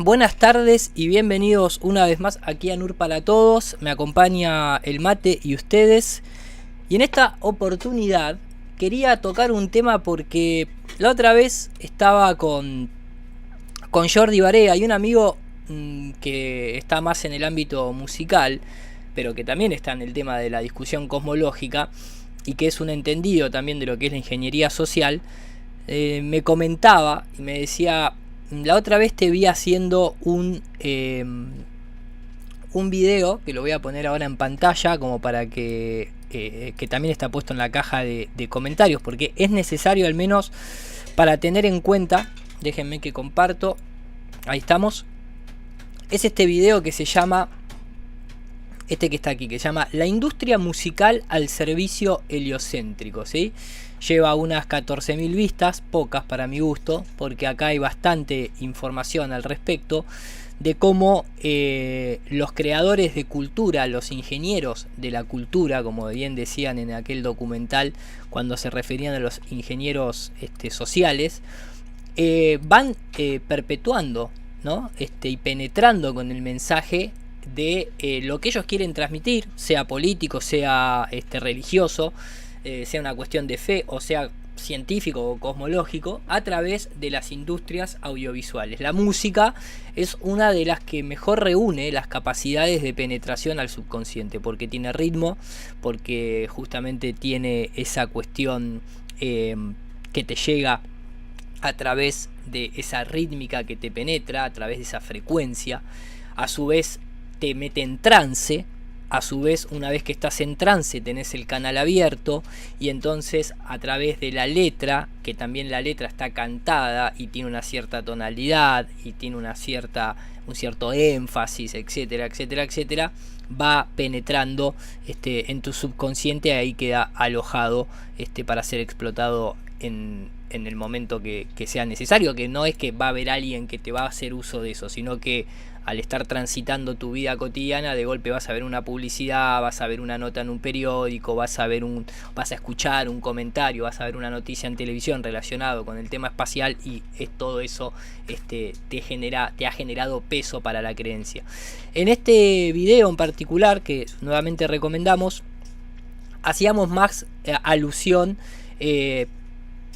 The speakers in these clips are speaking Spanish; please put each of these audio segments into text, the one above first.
Buenas tardes y bienvenidos una vez más aquí a NUR para Todos. Me acompaña el mate y ustedes. Y en esta oportunidad quería tocar un tema porque la otra vez estaba con Jordi Barea y un amigo que está más en el ámbito musical, pero que también está en el tema de la discusión cosmológica y que es un entendido también de lo que es la ingeniería social. Me comentaba y me decía: la otra vez te vi haciendo un video que lo voy a poner ahora en pantalla como para que también está puesto en la caja de comentarios, porque es necesario al menos para tener en cuenta. Déjenme que comparto. Ahí estamos. Es este video que se llama, este que está aquí, que se llama La industria musical al servicio heliocéntrico, ¿sí? Lleva unas 14.000 vistas, pocas para mi gusto, porque acá hay bastante información al respecto de cómo los creadores de cultura, los ingenieros de la cultura, como bien decían en aquel documental cuando se referían a los ingenieros sociales, van perpetuando, ¿no? Y penetrando con el mensaje de lo que ellos quieren transmitir, sea político, sea religioso, sea una cuestión de fe o sea científico o cosmológico, a través de las industrias audiovisuales. La música es una de las que mejor reúne las capacidades de penetración al subconsciente, porque tiene ritmo, porque justamente tiene esa cuestión que te llega a través de esa rítmica que te penetra, a través de esa frecuencia. A su vez te mete en trance. A su vez, una vez que estás en trance, tenés el canal abierto, y entonces a través de la letra, que también la letra está cantada y tiene una cierta tonalidad y tiene un cierto énfasis, etcétera, etcétera, etcétera, va penetrando en tu subconsciente. Ahí queda alojado para ser explotado en el momento que sea necesario, que no es que va a haber alguien que te va a hacer uso de eso, sino que al estar transitando tu vida cotidiana, de golpe vas a ver una publicidad, vas a ver una nota en un periódico, vas a escuchar un comentario, vas a ver una noticia en televisión relacionado con el tema espacial, y todo eso te ha generado peso para la creencia. En este video en particular, que nuevamente recomendamos, hacíamos más alusión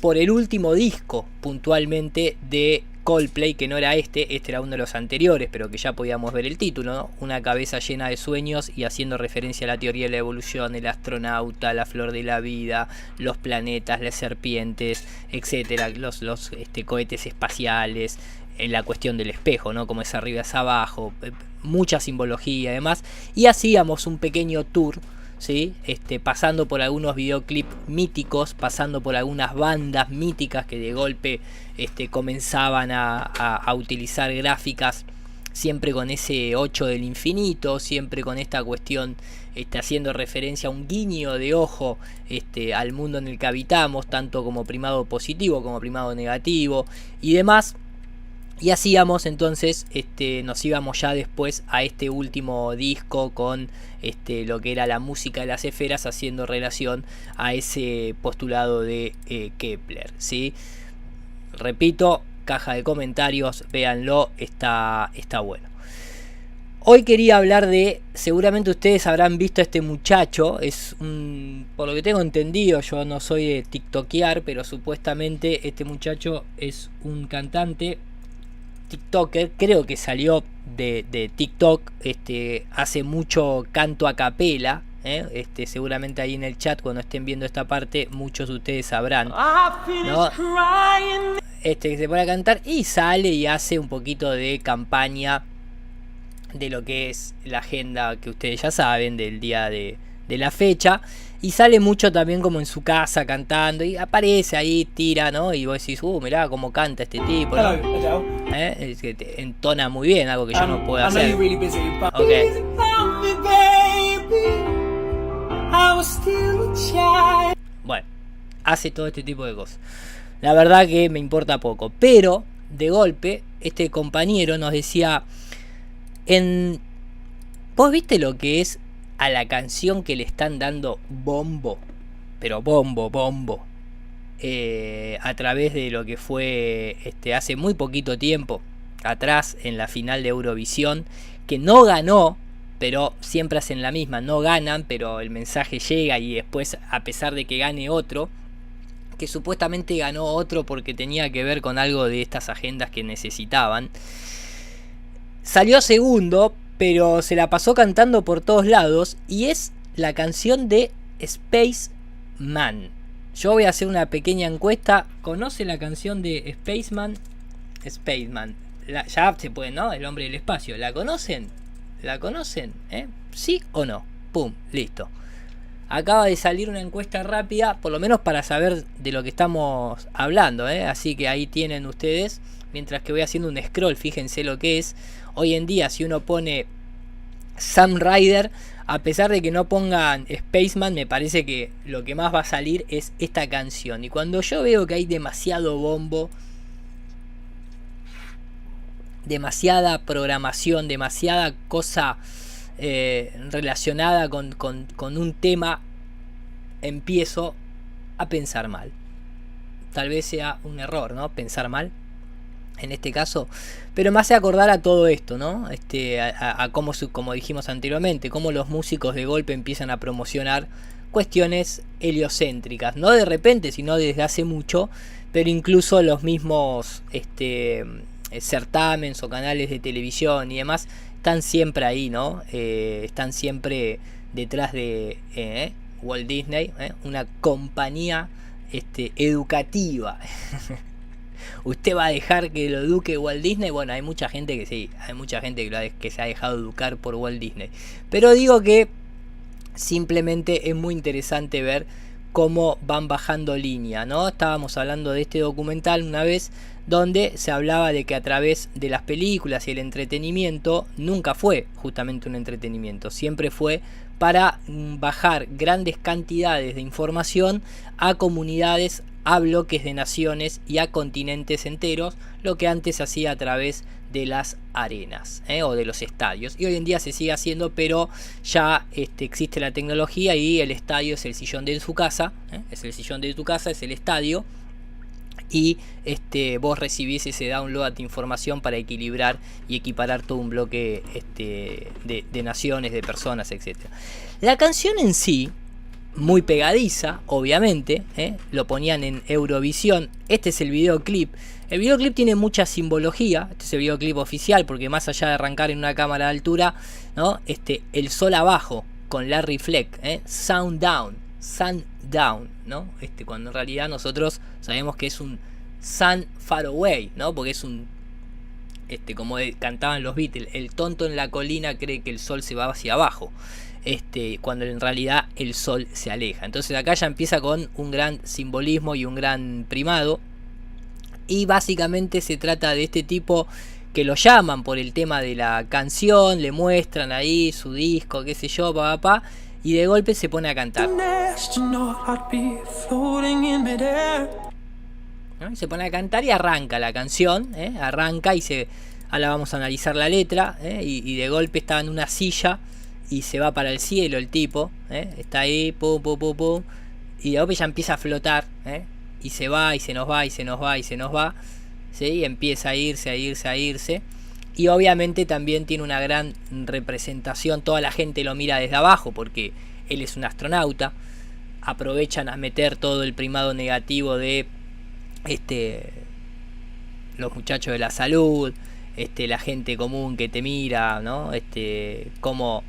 por el último disco puntualmente de Coldplay, que no era este era uno de los anteriores, pero que ya podíamos ver el título, ¿no? Una cabeza llena de sueños, y haciendo referencia a la teoría de la evolución, el astronauta, la flor de la vida, los planetas, las serpientes, etcétera, los cohetes espaciales, en la cuestión del espejo, ¿no? Como es arriba es abajo, mucha simbología además, y hacíamos un pequeño tour, ¿sí? Pasando por algunos videoclips míticos, pasando por algunas bandas míticas que de golpe comenzaban a utilizar gráficas siempre con ese 8 del infinito, siempre con esta cuestión haciendo referencia a un guiño de ojo al mundo en el que habitamos, tanto como primado positivo como primado negativo y demás. Y hacíamos entonces, nos íbamos ya después a este último disco con lo que era la música de las esferas, haciendo relación a ese postulado de Kepler, ¿sí? Repito, caja de comentarios, véanlo, está bueno. Hoy quería hablar de, seguramente ustedes habrán visto a este muchacho, por lo que tengo entendido, yo no soy de tiktokear, pero supuestamente este muchacho es un cantante TikToker, creo que salió de TikTok, hace mucho canto a capela, seguramente ahí en el chat cuando estén viendo esta parte muchos de ustedes sabrán, ¿no? Que se pone a cantar y sale y hace un poquito de campaña de lo que es la agenda que ustedes ya saben del día de la fecha, y sale mucho también como en su casa cantando, y aparece ahí, tira, ¿no? Y vos decís, mirá cómo canta este tipo, ¿no? Es que te entona muy bien, algo que yo no puedo hacer. Okay. Bueno, hace todo este tipo de cosas. La verdad que me importa poco, pero de golpe este compañero nos decía: ¿vos viste lo que es a la canción que le están dando bombo? Pero bombo. A través de lo que fue hace muy poquito tiempo atrás en la final de Eurovisión, que no ganó, pero siempre hacen la misma, no ganan, pero el mensaje llega y después, a pesar de que gane otro, que supuestamente ganó otro porque tenía que ver con algo de estas agendas que necesitaban, salió segundo, pero se la pasó cantando por todos lados, y es la canción de Spaceman. Yo voy a hacer una pequeña encuesta. ¿Conoce la canción de Spaceman? Spaceman. Ya se puede, ¿no? El hombre del espacio. ¿La conocen? ¿La conocen? ¿Sí o no? Pum, listo. Acaba de salir una encuesta rápida, por lo menos para saber de lo que estamos hablando, Así que ahí tienen ustedes. Mientras que voy haciendo un scroll, fíjense lo que es. Hoy en día, si uno pone Sam Ryder, a pesar de que no pongan Spaceman, me parece que lo que más va a salir es esta canción. Y cuando yo veo que hay demasiado bombo, demasiada programación, demasiada cosa relacionada con un tema, empiezo a pensar mal. Tal vez sea un error, ¿no? Pensar mal en este caso, pero me hace acordar a todo esto, ¿no? A cómo, como dijimos anteriormente, cómo los músicos de golpe empiezan a promocionar cuestiones heliocéntricas, no de repente, sino desde hace mucho, pero incluso los mismos certámenes o canales de televisión y demás están siempre ahí, ¿no? Están siempre detrás de Walt Disney, una compañía educativa. ¿Usted va a dejar que lo eduque Walt Disney? Bueno, hay mucha gente que sí, hay mucha gente que se ha dejado educar por Walt Disney. Pero digo que simplemente es muy interesante ver cómo van bajando línea, ¿no? Estábamos hablando de este documental una vez donde se hablaba de que a través de las películas y el entretenimiento nunca fue justamente un entretenimiento, siempre fue para bajar grandes cantidades de información a comunidades, a bloques de naciones y a continentes enteros, lo que antes se hacía a través de las arenas o de los estadios, y hoy en día se sigue haciendo, pero ya existe la tecnología y el estadio es el sillón de su casa, es el sillón de tu casa, es el estadio, y vos recibís ese download de información para equilibrar y equiparar todo un bloque de naciones, de personas, etc. La canción en sí, muy pegadiza, obviamente, lo ponían en Eurovisión. Este es el videoclip. El videoclip tiene mucha simbología. Este es el videoclip oficial, porque más allá de arrancar en una cámara de altura, ¿no? El sol abajo con Larry Fleck, Sound Down, ¿no? Cuando en realidad nosotros sabemos que es un Sun Far Away, ¿no? Porque es un como cantaban los Beatles, el tonto en la colina cree que el sol se va hacia abajo. Cuando en realidad el sol se aleja. Entonces acá ya empieza con un gran simbolismo y un gran primado, y básicamente se trata de este tipo que lo llaman por el tema de la canción, le muestran ahí su disco, qué sé yo, y de golpe se pone a cantar, ¿no? Se pone a cantar y arranca la canción, arranca y ahora vamos a analizar la letra, y de golpe está en una silla y se va para el cielo el tipo, está ahí, pum, y de golpe ya empieza a flotar, y se va, y se nos va, y se nos va, y se nos va, ¿sí? Y empieza a irse, y obviamente también tiene una gran representación, toda la gente lo mira desde abajo, porque él es un astronauta, aprovechan a meter todo el primado negativo de los muchachos de la salud, la gente común que te mira, ¿no? Como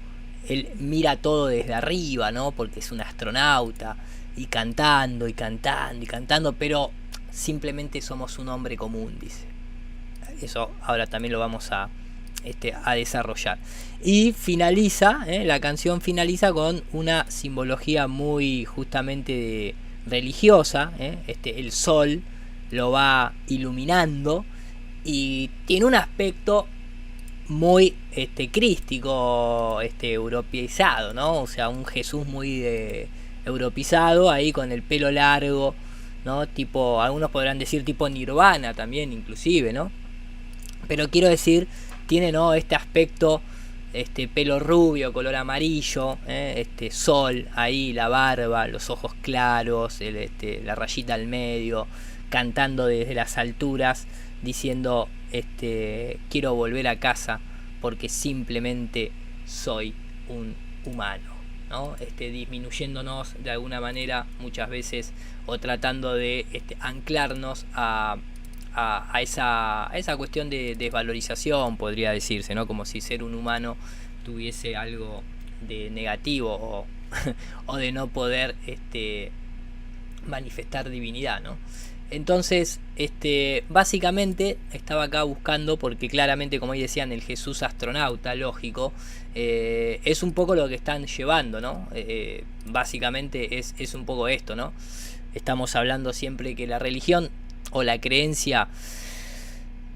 él mira todo desde arriba, ¿no? Porque es un astronauta, y cantando, pero simplemente somos un hombre común, dice. Eso ahora también lo vamos a desarrollar. Y finaliza, la canción finaliza con una simbología muy justamente religiosa, el sol lo va iluminando y tiene un aspecto muy crístico, europeizado, ¿no? O sea, un Jesús muy europeizado, ahí con el pelo largo, ¿no? Tipo, algunos podrán decir tipo Nirvana también, inclusive, ¿no? Pero quiero decir, tiene, ¿no?, este aspecto, pelo rubio, color amarillo, sol ahí, la barba, los ojos claros, la rayita al medio, cantando desde las alturas, diciendo quiero volver a casa porque simplemente soy un humano, ¿no? Disminuyéndonos de alguna manera muchas veces, o tratando de anclarnos a esa cuestión de desvalorización, podría decirse, ¿no? Como si ser un humano tuviese algo de negativo o de no poder manifestar divinidad, ¿no? Entonces, básicamente estaba acá buscando, porque claramente, como decían, el Jesús astronauta, lógico, es un poco lo que están llevando, ¿no? Básicamente es un poco esto, ¿no? Estamos hablando siempre que la religión o la creencia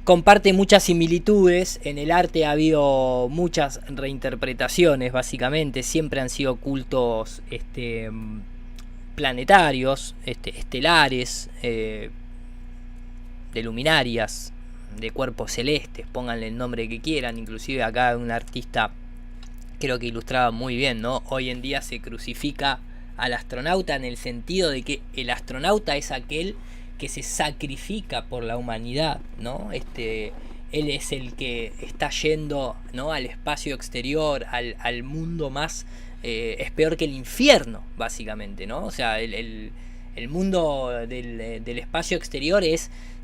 comparte muchas similitudes. En el arte ha habido muchas reinterpretaciones, básicamente. Siempre han sido cultos planetarios, estelares, de luminarias, de cuerpos celestes, pónganle el nombre que quieran. Inclusive acá un artista creo que ilustraba muy bien, ¿no? Hoy en día se crucifica al astronauta en el sentido de que el astronauta es aquel que se sacrifica por la humanidad, ¿no? Él es el que está yendo, ¿no?, al espacio exterior, al mundo más... es peor que el infierno, básicamente, ¿no? O sea, el mundo del espacio exterior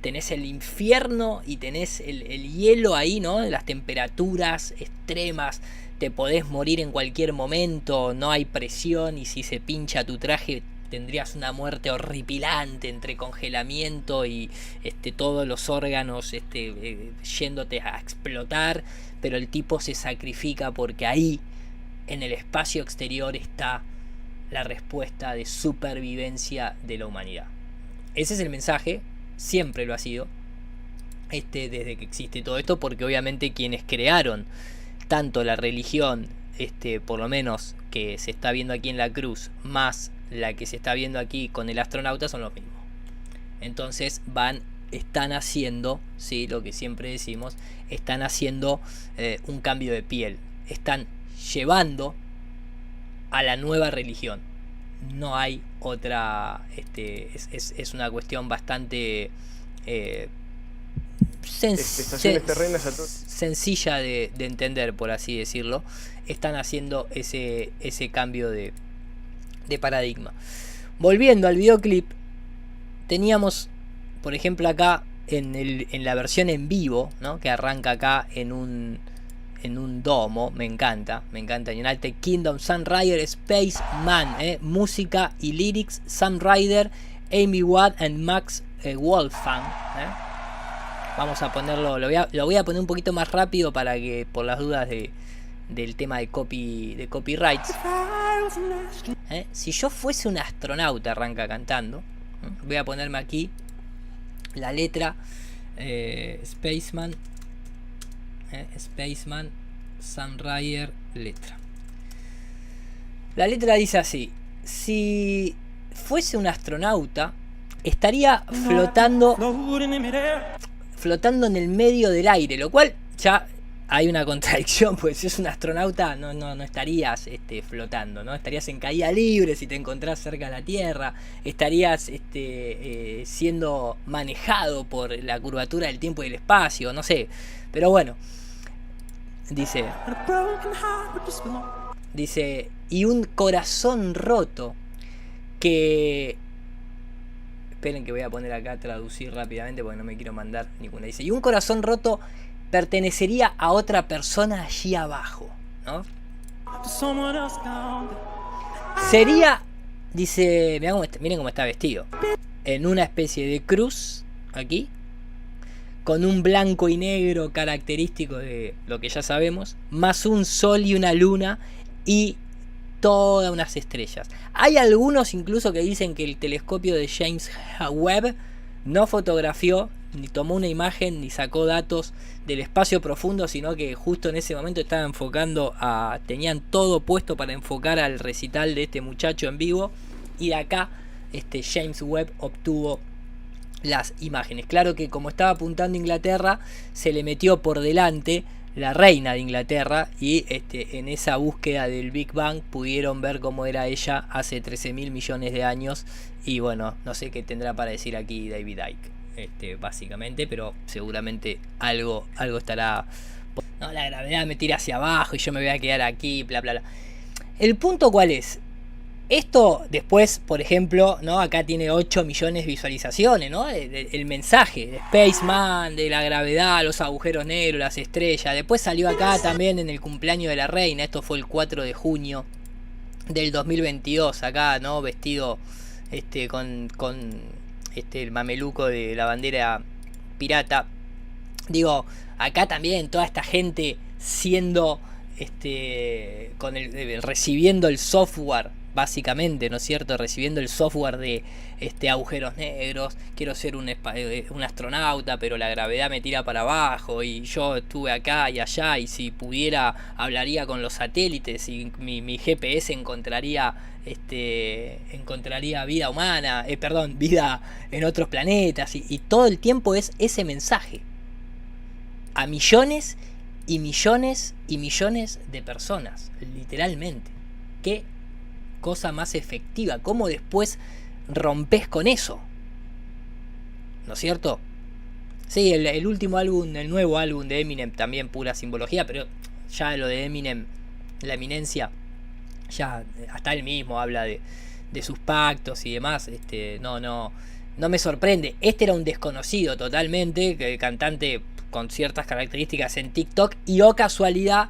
tenés el infierno y tenés el hielo ahí, ¿no? Las temperaturas extremas, te podés morir en cualquier momento, no hay presión, y si se pincha tu traje tendrías una muerte horripilante entre congelamiento y todos los órganos yéndote a explotar, pero el tipo se sacrifica porque ahí, en el espacio exterior, está la respuesta de supervivencia de la humanidad. Ese es el mensaje, siempre lo ha sido, desde que existe todo esto, porque obviamente quienes crearon tanto la religión, por lo menos que se está viendo aquí en la cruz, más la que se está viendo aquí con el astronauta, son los mismos. Entonces están haciendo, ¿sí?, lo que siempre decimos, están haciendo un cambio de piel, están llevando a la nueva religión. No hay otra, es una cuestión bastante sencilla de entender, por así decirlo. Están haciendo ese cambio de paradigma. Volviendo al videoclip, teníamos, por ejemplo, acá en la versión en vivo, ¿no?, que arranca acá en un domo. Me encanta United Kingdom, Sam Ryder, Spaceman, música y lyrics, Sam Ryder, Amy Watt and Max Wolfgang. Vamos a ponerlo, lo voy a poner un poquito más rápido para que, por las dudas del tema de copyrights. Si yo fuese un astronauta, arranca cantando. Voy a ponerme aquí la letra, Spaceman, Sam Ryder, letra. La letra dice así: si fuese un astronauta, estaría flotando en el medio del aire, lo cual ya hay una contradicción, pues si es un astronauta no estarías flotando, ¿no? Estarías en caída libre si te encontrás cerca de la Tierra, estarías siendo manejado por la curvatura del tiempo y el espacio, no sé. Pero bueno, dice, y un corazón roto que... Esperen que voy a poner acá, traducir rápidamente porque no me quiero mandar ninguna. Dice, y un corazón roto pertenecería a otra persona allí abajo, ¿no? Sería, dice, miren cómo está vestido, en una especie de cruz, aquí, con un blanco y negro característico de lo que ya sabemos, más un sol y una luna y todas unas estrellas. Hay algunos incluso que dicen que el telescopio de James Webb no fotografió, ni tomó una imagen, ni sacó datos del espacio profundo, sino que justo en ese momento estaba enfocando tenían todo puesto para enfocar al recital de este muchacho en vivo, y de acá James Webb obtuvo las imágenes. Claro que como estaba apuntando a Inglaterra, se le metió por delante la reina de Inglaterra, y en esa búsqueda del Big Bang pudieron ver cómo era ella hace 13.000 millones de años. Y bueno, no sé qué tendrá para decir aquí David Icke, básicamente, pero seguramente algo estará. No, la gravedad me tira hacia abajo y yo me voy a quedar aquí, bla bla bla. El punto cuál es. Esto después, por ejemplo, ¿no? Acá tiene 8 millones de visualizaciones, ¿no? El mensaje de Spaceman, de la gravedad, los agujeros negros, las estrellas. Después salió acá también en el cumpleaños de la reina. Esto fue el 4 de junio del 2022. Acá, ¿no? Vestido con el mameluco de la bandera pirata. Digo, acá también toda esta gente siendo recibiendo el software, básicamente, ¿no es cierto? Recibiendo el software de agujeros negros. Quiero ser un astronauta, pero la gravedad me tira para abajo y yo estuve acá y allá, y si pudiera hablaría con los satélites y mi GPS encontraría vida humana, vida en otros planetas, y todo el tiempo es ese mensaje a millones y millones y millones de personas, literalmente. Qué cosa más efectiva, cómo después rompes con eso, ¿no es cierto? Sí, el último álbum, el nuevo álbum de Eminem, también pura simbología, pero ya lo de Eminem, la eminencia, ya hasta él mismo habla de sus pactos y demás. No me sorprende. Este era un desconocido totalmente, que cantante con ciertas características en TikTok, y casualidad,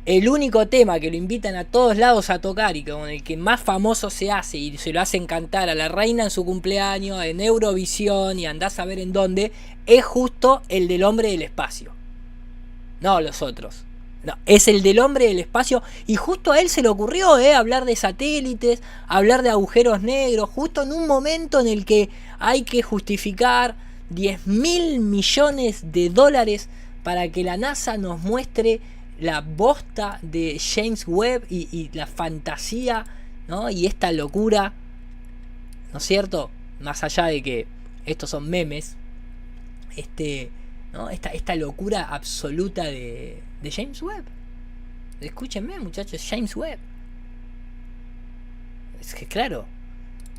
el único tema que lo invitan a todos lados a tocar y con el que más famoso se hace, y se lo hacen cantar a la reina en su cumpleaños, en Eurovisión y andás a ver en dónde, es justo el del hombre del espacio. No los otros. No, es el del hombre del espacio, y justo a él se le ocurrió hablar de satélites, hablar de agujeros negros, justo en un momento en el que hay que justificar 10.000 millones de dólares para que la NASA nos muestre la bosta de James Webb y la fantasía, ¿no? Y esta locura, ¿no es cierto? Más allá de que estos son memes, ¿no? Esta locura absoluta de James Webb. Escúchenme, muchachos, James Webb. Es que claro,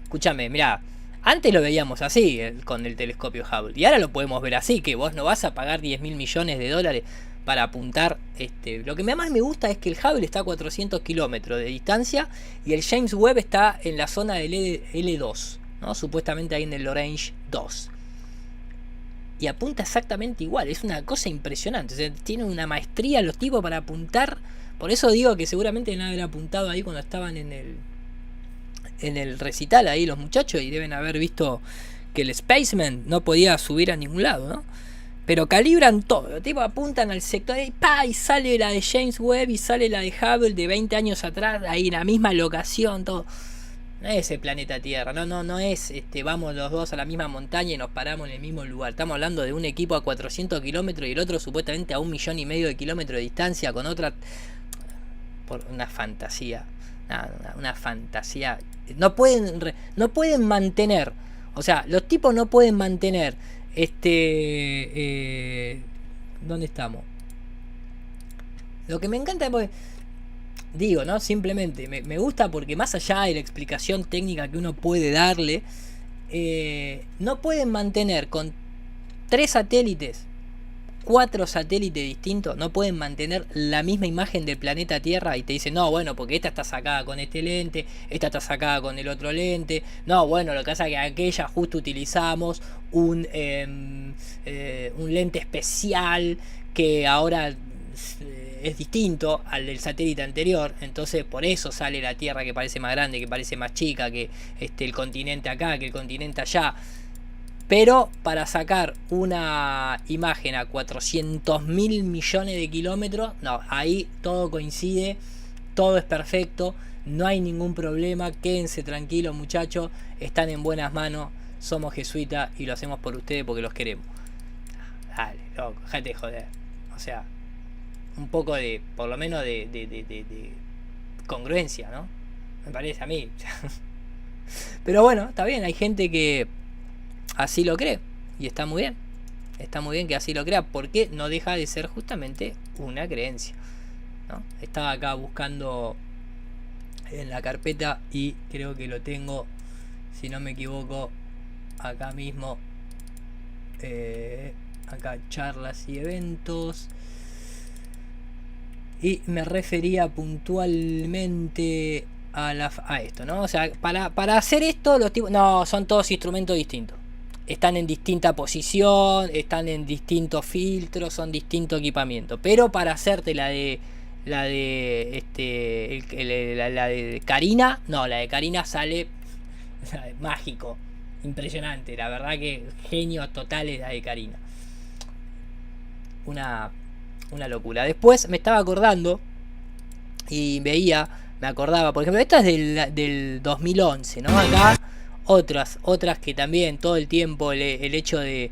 escúchame, mirá, antes lo veíamos así con el telescopio Hubble, y ahora lo podemos ver así, que vos no vas a pagar 10.000 millones de dólares para apuntar. Lo que más me gusta es que el Hubble está a 400 kilómetros de distancia y el James Webb está en la zona del L2, ¿no? Supuestamente ahí en el Lagrange 2. Y apunta exactamente igual, es una cosa impresionante. O sea, tienen una maestría los tipos para apuntar. Por eso digo que seguramente deben haber apuntado ahí cuando estaban en el recital ahí los muchachos, y deben haber visto que el Spaceman no podía subir a ningún lado, ¿no? Pero calibran todo, los tipos apuntan al sector y ¡pa! Y sale la de James Webb y sale la de Hubble de 20 años atrás, ahí en la misma locación, todo. No es el planeta Tierra, no es vamos los dos a la misma montaña y nos paramos en el mismo lugar. Estamos hablando de un equipo a 400 kilómetros y el otro supuestamente a 1,5 millones de kilómetros de distancia, con otra. Por una fantasía. Una fantasía. No pueden mantener. O sea, los tipos no pueden mantener. ¿Dónde estamos? Lo que me encanta es. Digo, ¿no? Simplemente me gusta porque más allá de la explicación técnica que uno puede darle, no pueden mantener con 3 satélites, 4 satélites distintos, no pueden mantener la misma imagen del planeta Tierra, y te dicen, no, bueno, porque esta está sacada con este lente, esta está sacada con el otro lente, no, bueno, lo que pasa es que aquella justo utilizamos un lente especial que ahora es distinto al del satélite anterior, entonces por eso sale la Tierra que parece más grande, que parece más chica, que el continente acá, que el continente allá. Pero para sacar una imagen a 400.000 millones de kilómetros, no, ahí todo coincide, todo es perfecto, no hay ningún problema, quédense tranquilos muchachos, están en buenas manos, somos jesuitas y lo hacemos por ustedes porque los queremos. Dale, loco, déjate de joder, o sea, un poco de, por lo menos de congruencia, ¿no? Me parece a mí. Pero bueno, está bien, hay gente que así lo cree y está muy bien. está muy bien que así lo crea, porque no deja de ser justamente una creencia, ¿no? Estaba acá buscando en la carpeta y creo que lo tengo, si no me equivoco, acá mismo. Acá charlas y eventos. Y me refería puntualmente a esto, ¿no? O sea, para hacer esto, los tipos. No, son todos instrumentos distintos. Están en distinta posición, están en distintos filtros, son distinto equipamiento. Pero para hacerte la de la de Karina, no, la de Karina sale mágico, impresionante. La verdad que genios totales la de Karina. Una locura. Después me estaba acordando y me acordaba, por ejemplo, esta es del 2011, ¿no? Acá otras que también todo el tiempo el hecho de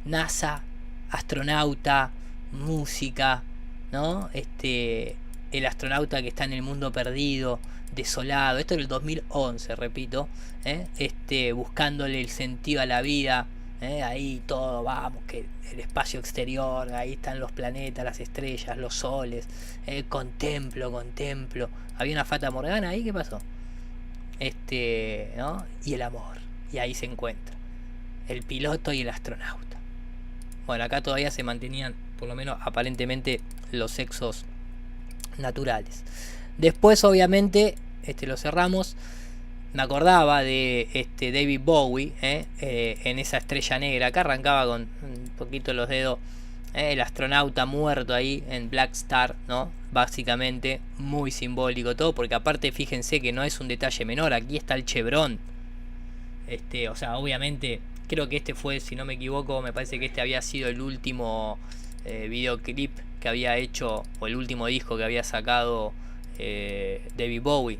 NASA, astronauta, música, ¿no? El astronauta que está en el mundo perdido, desolado. Esto es el 2011, repito, buscándole el sentido a la vida. Ahí todo, vamos, que el espacio exterior, ahí están los planetas, las estrellas, los soles, contemplo. Había una fata morgana ahí, ¿qué pasó? ¿No? Y el amor, y ahí se encuentra el piloto y el astronauta. Bueno, acá todavía se mantenían, por lo menos aparentemente, los sexos naturales. Después, obviamente, lo cerramos. Me acordaba de David Bowie, en esa estrella negra. Acá arrancaba con un poquito los dedos, el astronauta muerto ahí en Black Star, ¿no? Básicamente, muy simbólico todo, porque aparte fíjense que no es un detalle menor. Aquí está el chevron. O sea, obviamente, creo que fue, si no me equivoco, me parece que había sido el último videoclip que había hecho, o el último disco que había sacado David Bowie.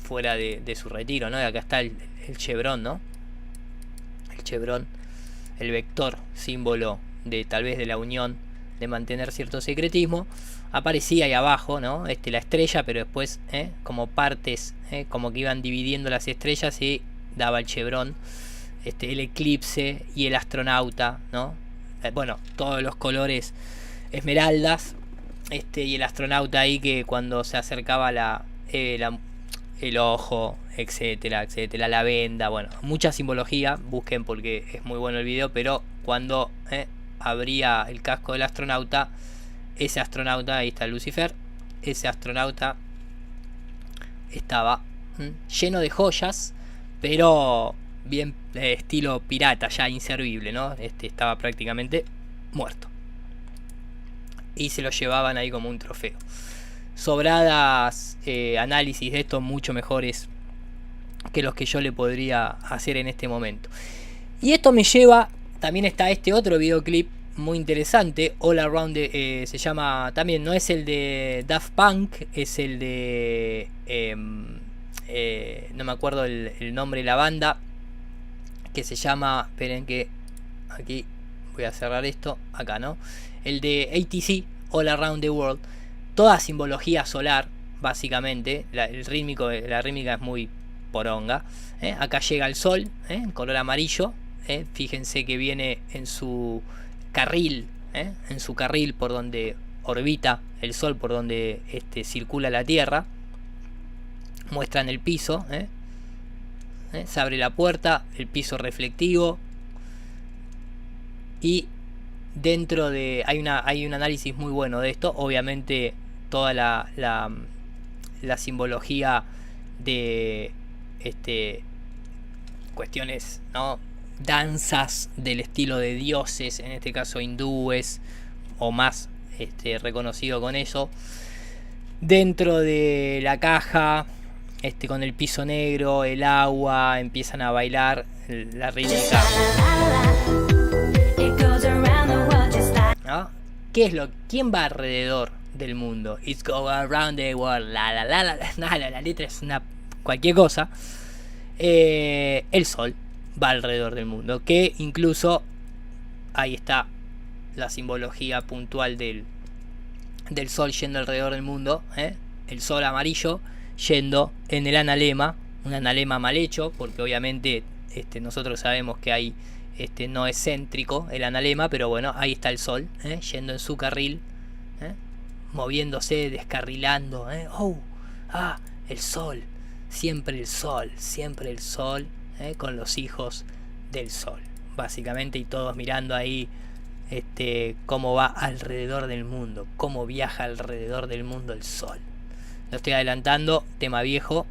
Fuera de su retiro, ¿no? Y acá está el chevron, ¿no? El chevron, el vector, símbolo de tal vez de la unión, de mantener cierto secretismo. Aparecía ahí abajo, ¿no? La estrella, pero después, como partes, como que iban dividiendo las estrellas y daba el chevron, el eclipse y el astronauta, ¿no? Bueno, todos los colores esmeraldas, y el astronauta ahí que cuando se acercaba el ojo, etcétera, la venda, bueno, mucha simbología, busquen porque es muy bueno el video, pero cuando abría el casco del astronauta, ese astronauta, ahí está Lucifer, ese astronauta estaba lleno de joyas, pero bien estilo pirata, ya inservible, ¿no? Estaba prácticamente muerto. Y se lo llevaban ahí como un trofeo. Sobradas análisis de esto, mucho mejores que los que yo le podría hacer en este momento. Y esto me lleva, también está otro videoclip muy interesante, All Around se llama, también no es el de Daft Punk, es el de no me acuerdo el nombre de la banda, que se llama, esperen que aquí voy a cerrar esto, acá, ¿no? El de ATC, All Around the World. Toda simbología solar, básicamente. La rítmica es muy poronga. Acá llega el sol, en color amarillo. Fíjense que viene en su carril, por donde orbita el sol, por donde circula la Tierra. Muestran el piso. Se abre la puerta, el piso reflectivo. Y dentro de hay un análisis muy bueno de esto, obviamente toda la simbología de cuestiones, ¿no? Danzas del estilo de dioses, en este caso hindúes o más reconocido con eso, dentro de la caja, con el piso negro, el agua, empiezan a bailar la rítmica, ¿no? ¿Quién va alrededor del mundo? It's go around the world. La letra es cualquier cosa. El sol va alrededor del mundo. Que incluso ahí está la simbología puntual del sol yendo alrededor del mundo. El sol amarillo yendo en el analema. Un analema mal hecho, porque obviamente nosotros sabemos que hay no es céntrico el analema, pero bueno, ahí está el Sol, yendo en su carril, moviéndose, descarrilando, el Sol, siempre el Sol, con los hijos del Sol, básicamente, y todos mirando ahí cómo va alrededor del mundo, cómo viaja alrededor del mundo el Sol. Lo estoy adelantando, tema viejo,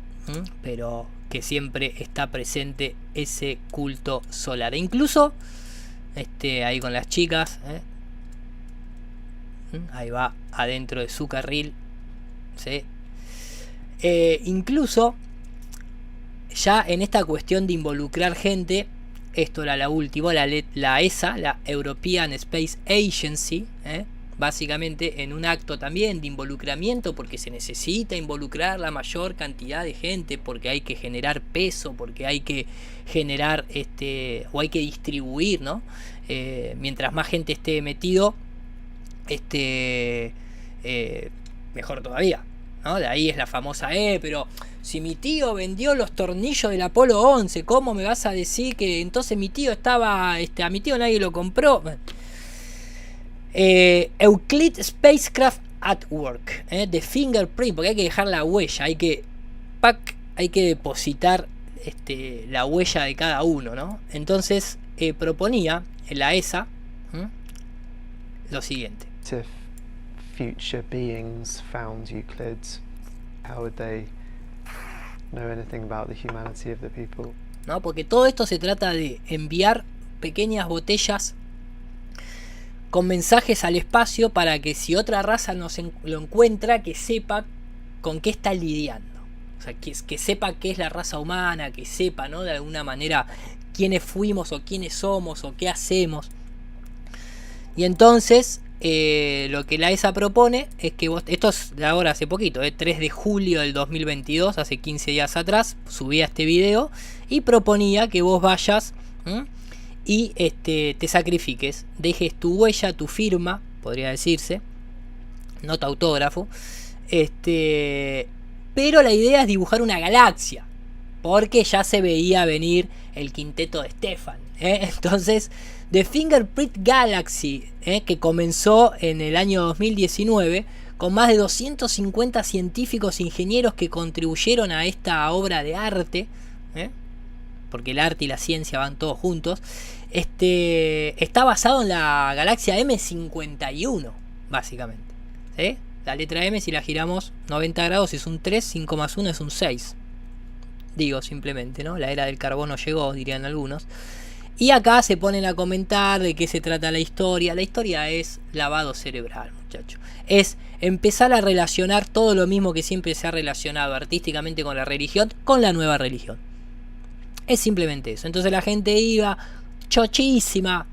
pero que siempre está presente ese culto solar. E incluso ahí con las chicas, ahí va adentro de su carril, ¿sí? Incluso ya en esta cuestión de involucrar gente, esto era la última, la ESA, la European Space Agency, básicamente en un acto también de involucramiento, porque se necesita involucrar la mayor cantidad de gente, porque hay que generar peso, porque hay que generar o hay que distribuir, ¿no? Mientras más gente esté metido, mejor todavía, ¿no? De ahí es la famosa pero si mi tío vendió los tornillos del Apolo 11, ¿cómo me vas a decir que entonces mi tío estaba, a mi tío nadie lo compró? Euclid Spacecraft at Work, the fingerprint, porque hay que dejar la huella, hay que depositar la huella de cada uno, ¿no? Entonces proponía en la ESA lo siguiente. If future beings found Euclid, how would they know anything about the humanity of the people? ¿No? Porque todo esto se trata de enviar pequeñas botellas con mensajes al espacio para que si otra raza lo encuentra, que sepa con qué está lidiando. O sea, que sepa qué es la raza humana, que sepa, ¿no? De alguna manera quiénes fuimos o quiénes somos o qué hacemos. Y entonces lo que la ESA propone es que vos, esto es de ahora hace poquito, 3 de julio del 2022, hace 15 días atrás, subía este video y proponía que vos vayas y te sacrifiques, dejes tu huella, tu firma, podría decirse, no tu autógrafo, pero la idea es dibujar una galaxia, porque ya se veía venir el quinteto de Stefan, entonces The Fingerprint Galaxy, que comenzó en el año 2019 con más de 250 científicos e ingenieros que contribuyeron a esta obra de arte, porque el arte y la ciencia van todos juntos. Está basado en la galaxia M51, básicamente, ¿sí? La letra M, si la giramos 90 grados, es un 3, 5 más 1 es un 6. Digo simplemente, ¿no? La era del carbono llegó, dirían algunos. Y acá se ponen a comentar de qué se trata la historia. La historia es lavado cerebral, muchachos. Es empezar a relacionar todo lo mismo que siempre se ha relacionado artísticamente con la religión, con la nueva religión. Es simplemente eso. Entonces la gente iba chochísima,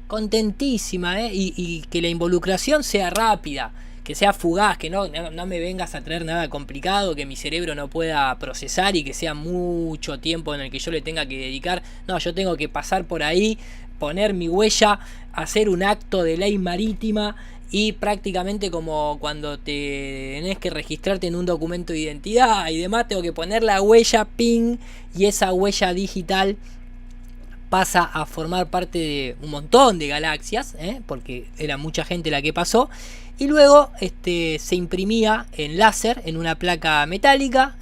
contentísima, y que la involucración sea rápida, que sea fugaz, que no me vengas a traer nada complicado, que mi cerebro no pueda procesar y que sea mucho tiempo en el que yo le tenga que dedicar. No, yo tengo que pasar por ahí, poner mi huella, hacer un acto de ley marítima y prácticamente como cuando tenés que registrarte en un documento de identidad y demás, tengo que poner la huella, ping, y esa huella digital pasa a formar parte de un montón de galaxias, porque era mucha gente la que pasó, y luego se imprimía en láser en una placa metálica,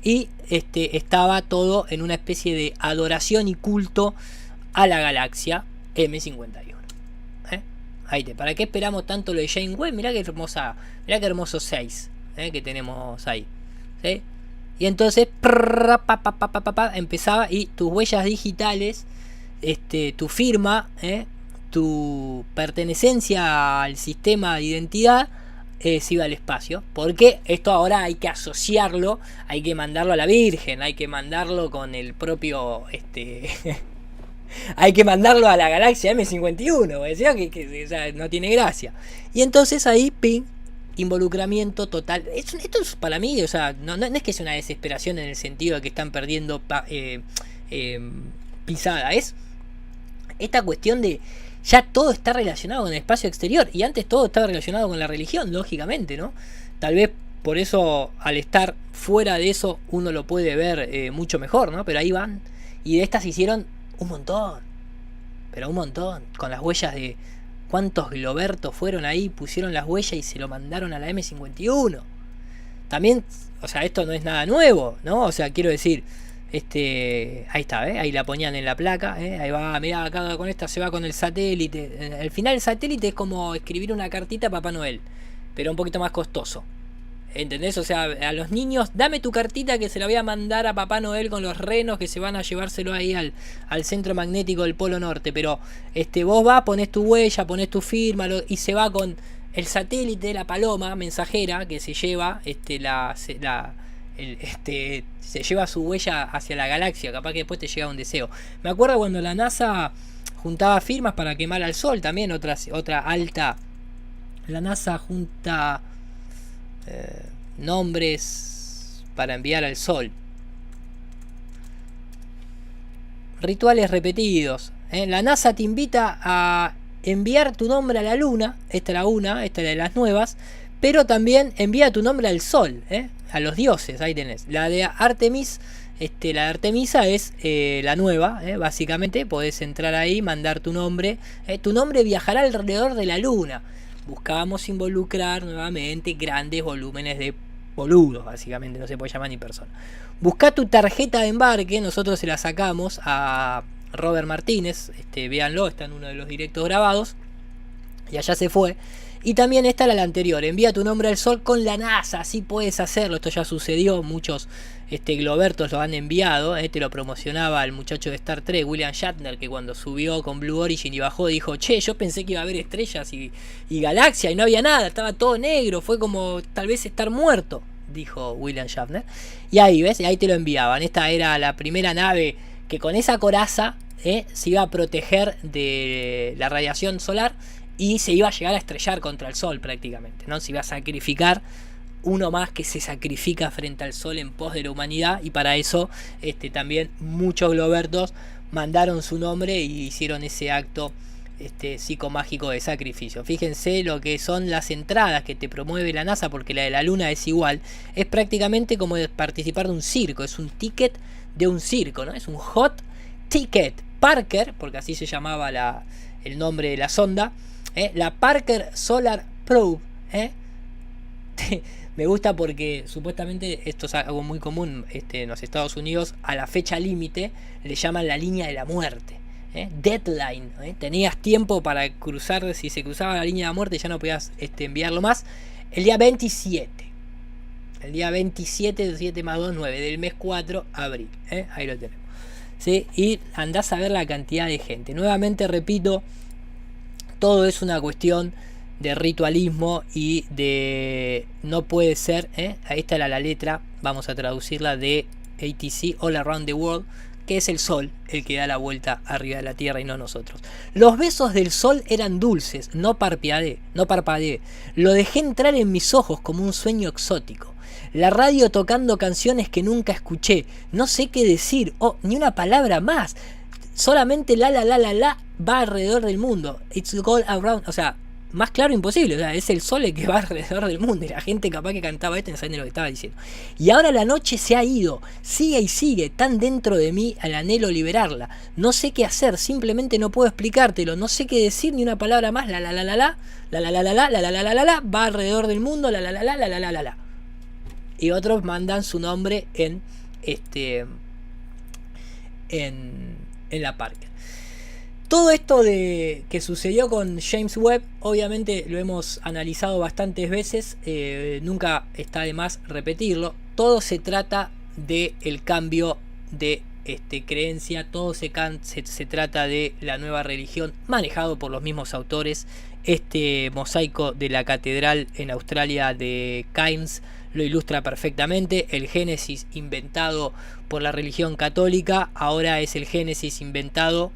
y estaba todo en una especie de adoración y culto a la galaxia M51. Ahí ¿para qué esperamos tanto lo de Jane Webb? Mirá qué hermoso 6 que tenemos ahí, ¿sí? Y entonces empezaba, y tus huellas digitales, tu firma, tu pertenecencia al sistema de identidad, se iba al espacio. Porque esto ahora hay que asociarlo, hay que mandarlo a la Virgen, hay que mandarlo con el propio hay que mandarlo a la galaxia M51, decía que o sea, no tiene gracia. Y entonces ahí ping, involucramiento total. Esto es para mí, o sea, no es que sea una desesperación en el sentido de que están perdiendo pisada, es esta cuestión de ya todo está relacionado con el espacio exterior, y antes todo estaba relacionado con la religión, lógicamente, ¿no? Tal vez por eso al estar fuera de eso uno lo puede ver mucho mejor, ¿no? Pero ahí van, y de estas hicieron un montón, pero un montón, con las huellas de cuántos Globertos fueron ahí, pusieron las huellas y se lo mandaron a la M51. También, o sea, esto no es nada nuevo, ¿no? O sea, quiero decir, ahí está, ahí la ponían en la placa, ahí va, mirá, acá con esta se va con el satélite. Al final el satélite es como escribir una cartita a Papá Noel, pero un poquito más costoso. ¿Entendés? O sea, a los niños, dame tu cartita que se la voy a mandar a Papá Noel con los renos que se van a llevárselo ahí al centro magnético del Polo Norte. Pero vos vas, ponés tu huella, ponés tu firma y se va con el satélite, la paloma mensajera que se lleva se lleva su huella hacia la galaxia. Capaz que después te llega un deseo. Me acuerdo cuando la NASA juntaba firmas para quemar al Sol también, otra alta. La NASA junta nombres para enviar al Sol. Rituales repetidos. La NASA te invita a enviar tu nombre a la Luna. Esta era esta era de las nuevas. Pero también envía tu nombre al Sol, a los dioses. Ahí tenés. La de Artemis. La de Artemisa es la nueva, básicamente. Podés entrar ahí, mandar tu nombre. Tu nombre viajará alrededor de la Luna. Buscábamos involucrar nuevamente grandes volúmenes de boludos, básicamente, no se puede llamar ni persona. Buscá tu tarjeta de embarque, nosotros se la sacamos a Robert Martínez, véanlo, está en uno de los directos grabados, y allá se fue. Y también esta era la anterior, envía tu nombre al Sol con la NASA, así puedes hacerlo, esto ya sucedió, muchos Globertos lo han enviado, lo promocionaba el muchacho de Star Trek, William Shatner, que cuando subió con Blue Origin y bajó dijo, che, yo pensé que iba a haber estrellas y galaxias y no había nada, estaba todo negro, fue como tal vez estar muerto, dijo William Shatner. Y ahí, ¿ves? Y ahí te lo enviaban, esta era la primera nave que con esa coraza se iba a proteger de la radiación solar y se iba a llegar a estrellar contra el Sol prácticamente, ¿no? Se iba a sacrificar, uno más que se sacrifica frente al Sol en pos de la humanidad, y para eso también muchos Globertos mandaron su nombre y hicieron ese acto psicomágico de sacrificio. Fíjense lo que son las entradas que te promueve la NASA, porque la de la Luna es igual, es prácticamente como participar de un circo, es un ticket de un circo, ¿no? Es un hot ticket. Parker, porque así se llamaba el nombre de la sonda, la Parker Solar Probe, me gusta porque supuestamente esto es algo muy común en los Estados Unidos, a la fecha límite le llaman la línea de la muerte, deadline, tenías tiempo para cruzar, si se cruzaba la línea de la muerte ya no podías enviarlo más, el día 27, el día 27 de 7 más 2, 9 del mes 4, abril, ahí lo tenemos, ¿sí? Y andás a ver la cantidad de gente, nuevamente repito, todo es una cuestión de ritualismo y de no puede ser, ahí está la letra, vamos a traducirla, de ATC, All Around the World, que es el Sol el que da la vuelta arriba de la Tierra y no nosotros. Los besos del Sol eran dulces, no parpadeé, lo dejé entrar en mis ojos como un sueño exótico. La radio tocando canciones que nunca escuché, no sé qué decir, ni una palabra más, solamente la va alrededor del mundo, it's all around, o sea, más claro imposible, o sea, es el Sol el que va alrededor del mundo, y la gente capaz que cantaba esto no saben de lo que estaba diciendo. Y ahora la noche se ha ido, sigue y sigue, tan dentro de mí al anhelo liberarla. No sé qué hacer, simplemente no puedo explicártelo, no sé qué decir ni una palabra más, la va alrededor del mundo, la. Y otros mandan su nombre en la Parker. Todo esto que sucedió con James Webb, obviamente lo hemos analizado bastantes veces, nunca está de más repetirlo. Todo se trata del cambio de creencia, todo se trata de la nueva religión, manejado por los mismos autores. Este mosaico de la catedral en Australia de Keynes lo ilustra perfectamente. El Génesis inventado por la religión católica ahora es el Génesis inventado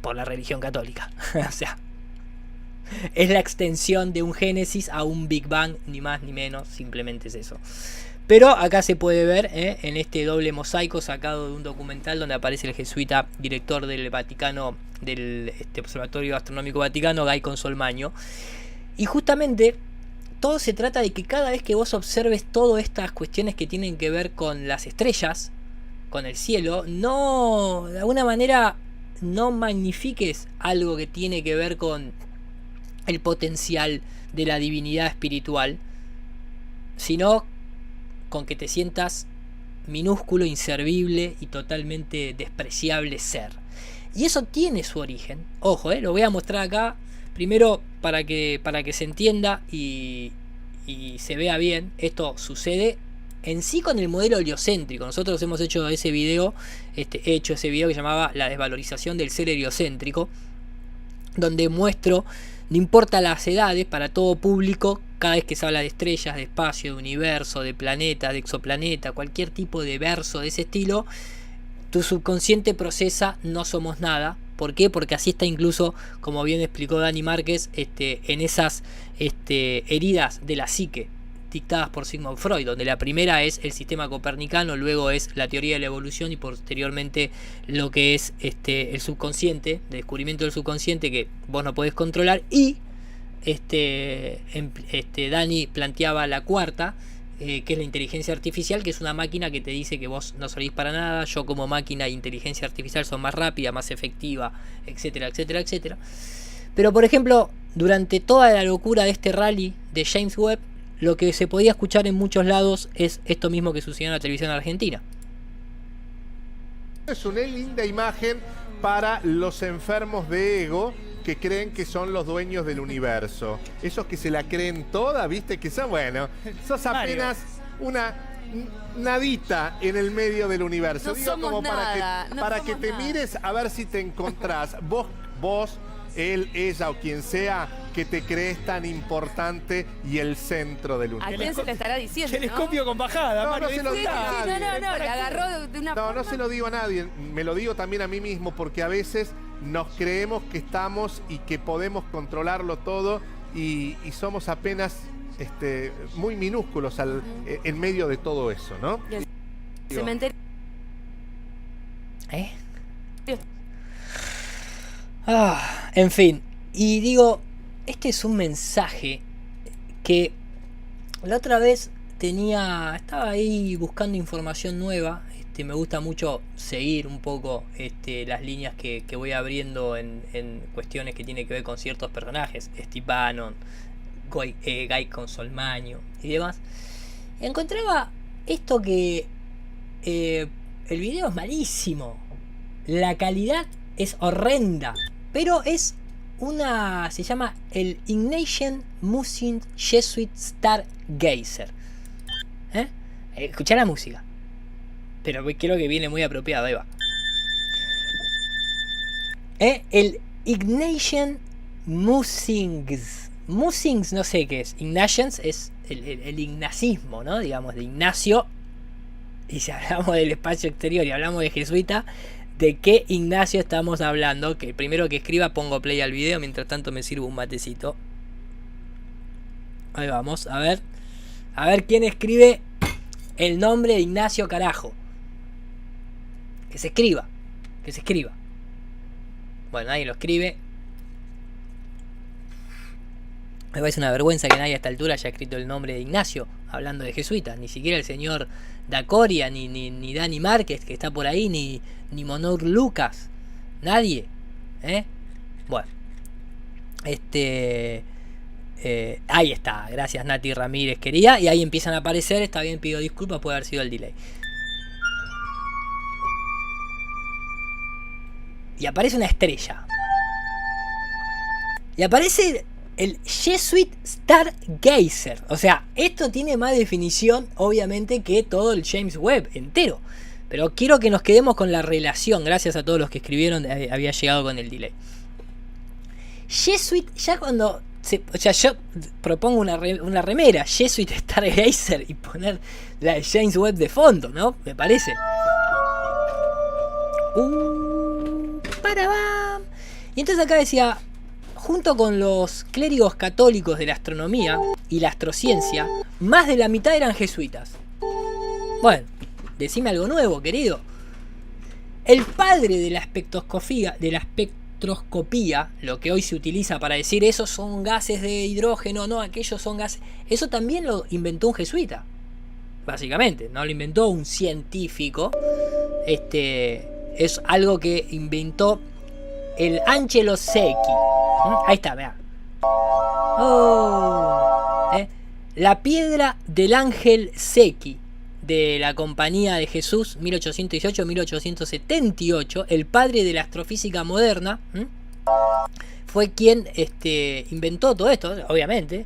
por la religión católica. O sea, es la extensión de un Génesis a un Big Bang, ni más ni menos, simplemente es eso. Pero acá se puede ver en este doble mosaico sacado de un documental donde aparece el jesuita director del Vaticano, del Observatorio Astronómico Vaticano, Guy Consolmagno. Y justamente todo se trata de que cada vez que vos observes todas estas cuestiones que tienen que ver con las estrellas, con el cielo, no, de alguna manera no magnifiques algo que tiene que ver con el potencial de la divinidad espiritual, sino con que te sientas minúsculo, inservible y totalmente despreciable ser. Y eso tiene su origen. Ojo, lo voy a mostrar acá. Primero para que se entienda y se vea bien. Esto sucede en sí con el modelo heliocéntrico. Nosotros hemos hecho ese video, ese video que llamaba la desvalorización del ser heliocéntrico, donde muestro, no importa las edades, para todo público, cada vez que se habla de estrellas, de espacio, de universo, de planeta, de exoplaneta, cualquier tipo de verso de ese estilo, tu subconsciente procesa no somos nada. ¿Por qué? Porque así está incluso, como bien explicó Dani Márquez, en esas heridas de la psique dictadas por Sigmund Freud, donde la primera es el sistema copernicano, luego es la teoría de la evolución y posteriormente lo que es el subconsciente, el descubrimiento del subconsciente que vos no podés controlar. Y Dani planteaba la cuarta, que es la inteligencia artificial, que es una máquina que te dice que vos no servís para nada, yo como máquina e inteligencia artificial son más rápida, más efectiva, etcétera, etcétera, etcétera. Pero por ejemplo, durante toda la locura de este rally de James Webb, lo que se podía escuchar en muchos lados es esto mismo que sucedió en la televisión argentina. Es una linda imagen para los enfermos de ego que creen que son los dueños del universo. Esos que se la creen toda, viste, que son, bueno, sos apenas una nadita en el medio del universo. No Digo, somos como nada, para que te mires a ver si te encontrás. Vos, él, ella o quien sea que te crees tan importante y el centro del universo. ¿A quién se le estará diciendo? Telescopio con bajada, No, Mario. no se lo digo a nadie. No, la agarró de una forma. No se lo digo a nadie, me lo digo también a mí mismo, porque a veces nos creemos que estamos y que podemos controlarlo todo y somos apenas muy minúsculos en medio de todo eso, ¿no? Y el cementerio. En fin, y digo, este es un mensaje que la otra vez estaba ahí buscando información nueva. Me gusta mucho seguir un poco las líneas que voy abriendo en cuestiones que tienen que ver con ciertos personajes, Steve Bannon, Guy Consolmagno y demás. Encontraba esto que el video es malísimo, la calidad es horrenda, pero es se llama el Ignatian Museum Jesuit Stargazer. Escuchá la música. Pero creo que viene muy apropiado, ahí va. El Ignatian Musings. Musings no sé qué es. Ignatians es el ignacismo, ¿no? Digamos, de Ignacio. Y si hablamos del espacio exterior y hablamos de jesuita, ¿de qué Ignacio estamos hablando? Que primero que escriba pongo play al video, mientras tanto me sirvo un matecito. Ahí vamos, a ver. A ver quién escribe el nombre de Ignacio, carajo. Que se escriba. Bueno, nadie lo escribe. Me parece una vergüenza que nadie a esta altura haya escrito el nombre de Ignacio, hablando de jesuitas. Ni siquiera el señor Dacoria, ni Dani Márquez, que está por ahí, ni Monor Lucas. Nadie. Bueno. Ahí está. Gracias, Nati Ramírez, querida. Y ahí empiezan a aparecer. Está bien, pido disculpas, puede haber sido el delay. Y aparece una estrella. Y aparece el Jesuit Stargazer. O sea, esto tiene más definición, obviamente, que todo el James Webb entero. Pero quiero que nos quedemos con la relación. Gracias a todos los que escribieron. Había llegado con el delay. Jesuit, ya cuando... o sea, yo propongo una remera Jesuit Stargazer y poner la de James Webb de fondo, ¿no? Me parece. Y entonces acá decía, junto con los clérigos católicos de la astronomía y la astrociencia, más de la mitad eran jesuitas. Bueno, decime algo nuevo, querido. El padre de la espectroscopía, lo que hoy se utiliza para decir esos son gases de hidrógeno, no, aquellos son gases, eso también lo inventó un jesuita, básicamente, no lo inventó un científico. Es algo que inventó el Angelo Secchi. Ahí está, mirá. Oh, La piedra del ángel Secchi, de la Compañía de Jesús, 1818-1878, el padre de la astrofísica moderna, fue quien inventó todo esto, obviamente.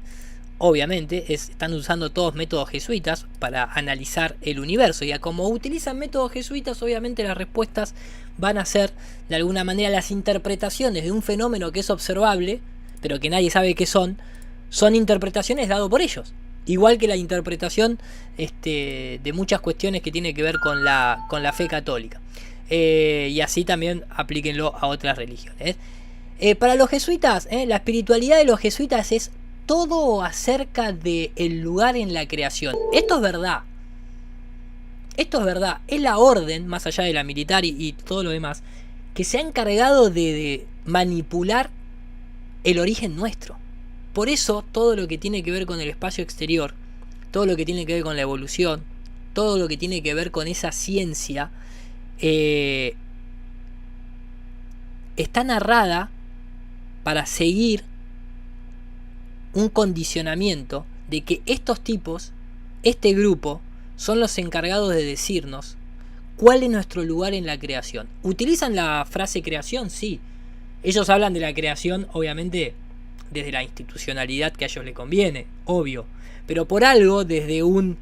Están usando todos métodos jesuitas para analizar el universo, y como utilizan métodos jesuitas, obviamente las respuestas van a ser de alguna manera las interpretaciones de un fenómeno que es observable, pero que nadie sabe qué son interpretaciones dadas por ellos, igual que la interpretación de muchas cuestiones que tienen que ver con la fe católica, y así también aplíquenlo a otras religiones. Para los jesuitas, la espiritualidad de los jesuitas es todo acerca del lugar en la creación. Esto es verdad. Es la orden, más allá de la militar y todo lo demás, que se ha encargado de manipular el origen nuestro. Por eso todo lo que tiene que ver con el espacio exterior, todo lo que tiene que ver con la evolución, todo lo que tiene que ver con esa ciencia, está narrada para seguir un condicionamiento de que estos tipos, este grupo, son los encargados de decirnos cuál es nuestro lugar en la creación. ¿Utilizan la frase creación? Sí. Ellos hablan de la creación, obviamente, desde la institucionalidad que a ellos les conviene, obvio. Pero por algo, desde un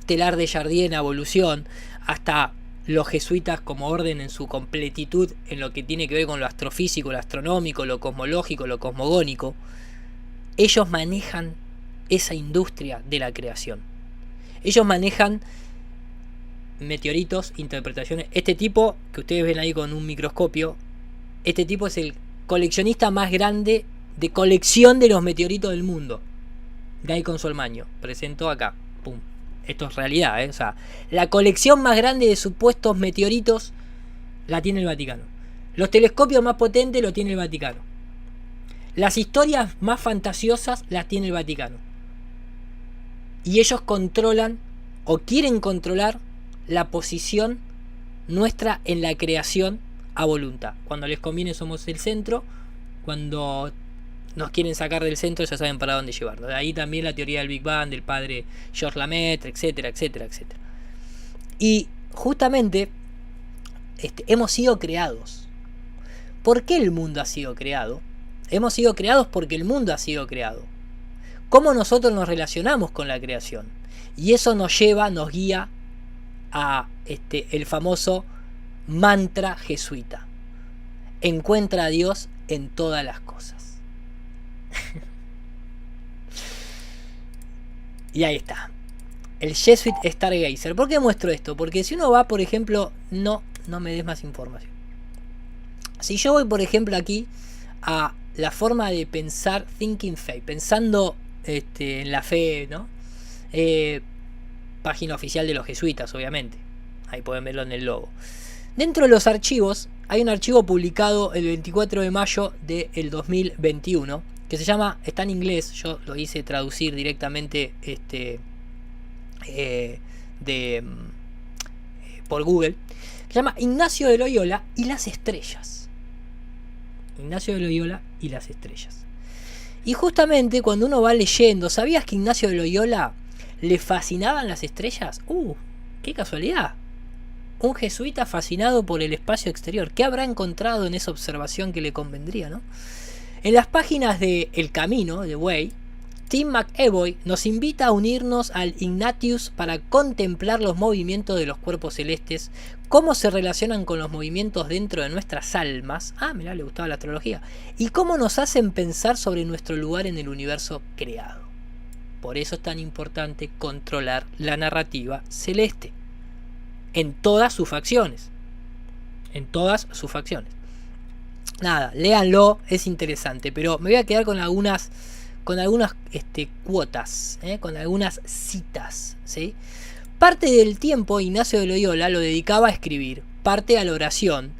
telar de Jardín a evolución, hasta los jesuitas como orden en su completitud, en lo que tiene que ver con lo astrofísico, lo astronómico, lo cosmológico, lo cosmogónico, ellos manejan esa industria de la creación. Ellos manejan meteoritos, interpretaciones. Este tipo, que ustedes ven ahí con un microscopio, este tipo es el coleccionista más grande de colección de los meteoritos del mundo. Guy Consolmaño, presentó acá. Pum. Esto es realidad, O sea, la colección más grande de supuestos meteoritos la tiene el Vaticano. Los telescopios más potentes los tiene el Vaticano. Las historias más fantasiosas las tiene el Vaticano. Y ellos controlan o quieren controlar la posición nuestra en la creación a voluntad. Cuando les conviene somos el centro, cuando nos quieren sacar del centro ya saben para dónde llevarlo. De ahí también la teoría del Big Bang, del padre Georges Lemaitre, etcétera, etcétera, etcétera. Y justamente hemos sido creados. ¿Por qué el mundo ha sido creado? Hemos sido creados porque el mundo ha sido creado. ¿Cómo nosotros nos relacionamos con la creación? Y eso nos lleva, nos guía a el famoso mantra jesuita. Encuentra a Dios en todas las cosas. Y ahí está. El Jesuit Stargazer. ¿Por qué muestro esto? Porque si uno va, por ejemplo, no me des más información. Si yo voy, por ejemplo, aquí a la forma de pensar Thinking Faith, pensando en la fe, ¿no? Página oficial de los jesuitas, obviamente. Ahí pueden verlo en el logo. Dentro de los archivos, hay un archivo publicado el 24 de mayo del 2021, que se llama, está en inglés, yo lo hice traducir directamente por Google, que se llama Ignacio de Loyola y las estrellas. Ignacio de Loyola y las estrellas. Y justamente cuando uno va leyendo, ¿sabías que Ignacio de Loyola le fascinaban las estrellas? ¡Qué casualidad! Un jesuita fascinado por el espacio exterior. ¿Qué habrá encontrado en esa observación que le convendría, no? En las páginas de El Camino, de Way, Tim McEvoy nos invita a unirnos al Ignatius para contemplar los movimientos de los cuerpos celestes, cómo se relacionan con los movimientos dentro de nuestras almas. Mirá, le gustaba la astrología. Y cómo nos hacen pensar sobre nuestro lugar en el universo creado. Por eso es tan importante controlar la narrativa celeste. En todas sus facciones. En todas sus facciones. Nada, léanlo, es interesante. Pero me voy a quedar con algunas cuotas, con algunas citas, ¿sí? Parte del tiempo Ignacio de Loyola lo dedicaba a escribir, parte a la oración,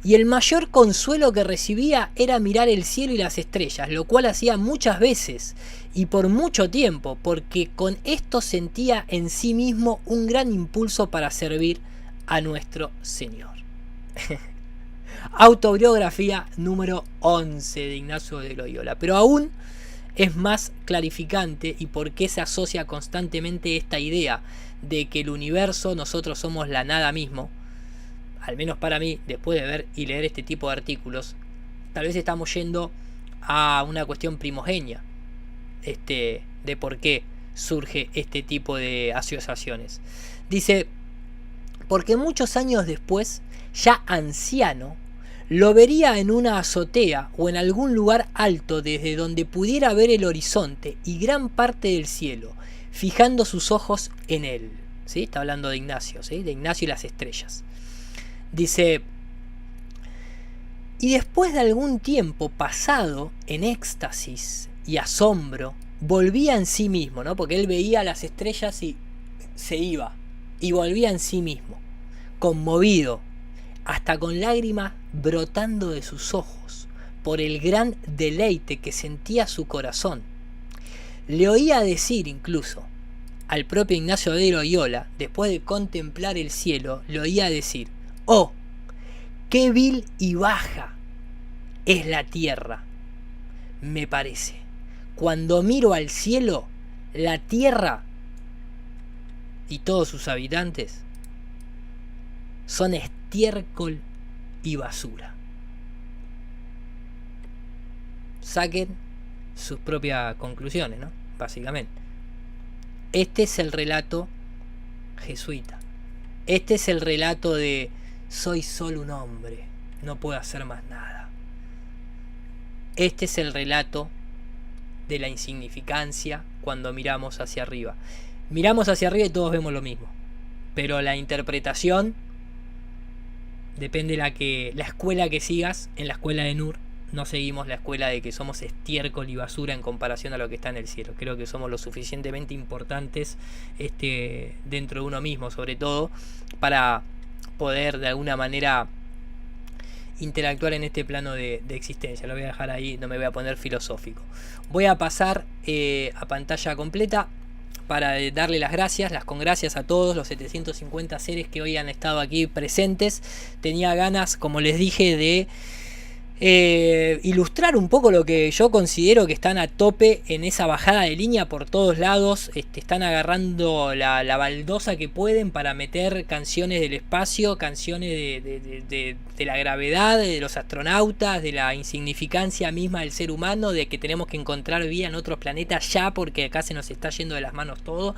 y el mayor consuelo que recibía era mirar el cielo y las estrellas, lo cual hacía muchas veces y por mucho tiempo, porque con esto sentía en sí mismo un gran impulso para servir a nuestro Señor. Autobiografía número 11 de Ignacio de Loyola. Pero aún es más clarificante y por qué se asocia constantemente esta idea de que el universo, nosotros somos la nada mismo. Al menos para mí, después de ver y leer este tipo de artículos, tal vez estamos yendo a una cuestión primogénea de por qué surge este tipo de asociaciones. Dice, porque muchos años después, ya anciano, lo vería en una azotea o en algún lugar alto desde donde pudiera ver el horizonte y gran parte del cielo, fijando sus ojos en él. ¿Sí? Está hablando de Ignacio, ¿sí? De Ignacio y las estrellas. Dice, y después de algún tiempo pasado en éxtasis y asombro, volvía en sí mismo, ¿no? Porque él veía las estrellas y se iba, y volvía en sí mismo, conmovido, hasta con lágrimas brotando de sus ojos, por el gran deleite que sentía su corazón. Le oía decir incluso al propio Ignacio de Loyola, después de contemplar el cielo, le oía decir, oh, qué vil y baja es la tierra, me parece. Cuando miro al cielo, la tierra y todos sus habitantes son estiércol y basura. Saquen sus propias conclusiones, ¿no? Básicamente. Este es el relato jesuita. Este es el relato de soy solo un hombre, no puedo hacer más nada. Este es el relato de la insignificancia cuando miramos hacia arriba. Miramos hacia arriba y todos vemos lo mismo. Pero la interpretación depende de la escuela que sigas. En la escuela de Nur no seguimos la escuela de que somos estiércol y basura en comparación a lo que está en el cielo. Creo que somos lo suficientemente importantes dentro de uno mismo, sobre todo, para poder de alguna manera interactuar en este plano de existencia. Lo voy a dejar ahí, no me voy a poner filosófico. Voy a pasar a pantalla completa para darle las gracias, las congracias a todos los 750 seres que hoy han estado aquí presentes. Tenía ganas, como les dije, de ilustrar un poco lo que yo considero que están a tope en esa bajada de línea por todos lados. Están agarrando la baldosa que pueden para meter canciones del espacio, canciones de la gravedad, de los astronautas, de la insignificancia misma del ser humano, de que tenemos que encontrar vida en otros planetas ya porque acá se nos está yendo de las manos todo.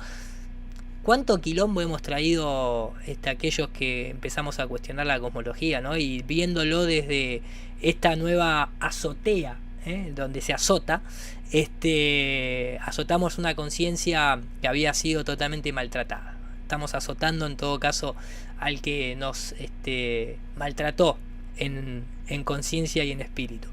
¿Cuánto quilombo hemos traído aquellos que empezamos a cuestionar la cosmología, ¿no? Y viéndolo desde esta nueva azotea, donde se azota, azotamos una conciencia que había sido totalmente maltratada. Estamos azotando en todo caso al que nos maltrató en conciencia y en espíritu.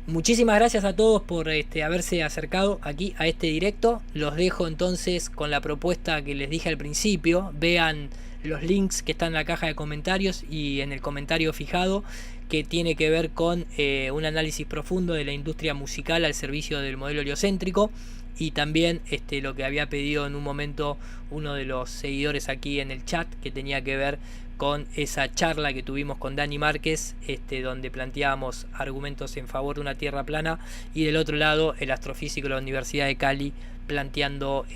Muchísimas gracias a todos por haberse acercado aquí a este directo. Los dejo entonces con la propuesta que les dije al principio. Vean los links que están en la caja de comentarios y en el comentario fijado, que tiene que ver con un análisis profundo de la industria musical al servicio del modelo heliocéntrico, y también lo que había pedido en un momento uno de los seguidores aquí en el chat, que tenía que ver con esa charla que tuvimos con Dani Márquez, donde planteábamos argumentos en favor de una tierra plana, y del otro lado el astrofísico de la Universidad de Cali planteando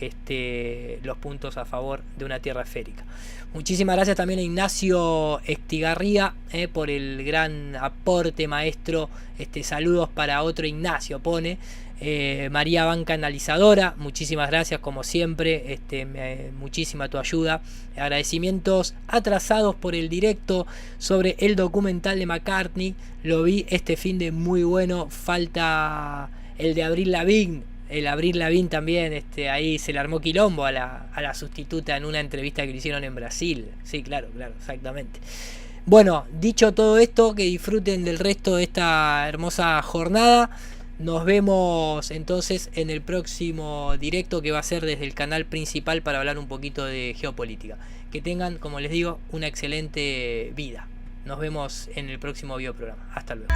los puntos a favor de una tierra esférica. Muchísimas gracias también a Ignacio Estigarría por el gran aporte, maestro. Saludos para otro Ignacio, pone. María Banca Analizadora, muchísimas gracias como siempre, muchísima tu ayuda. Agradecimientos atrasados por el directo sobre el documental de McCartney, lo vi este fin de muy bueno. Falta el de Avril Lavigne. El Avril Lavigne también, ahí se le armó quilombo a la sustituta en una entrevista que le hicieron en Brasil. Sí, claro, exactamente. Bueno, dicho todo esto, que disfruten del resto de esta hermosa jornada. Nos vemos entonces en el próximo directo, que va a ser desde el canal principal para hablar un poquito de geopolítica. Que tengan, como les digo, una excelente vida. Nos vemos en el próximo bioprograma. Hasta luego.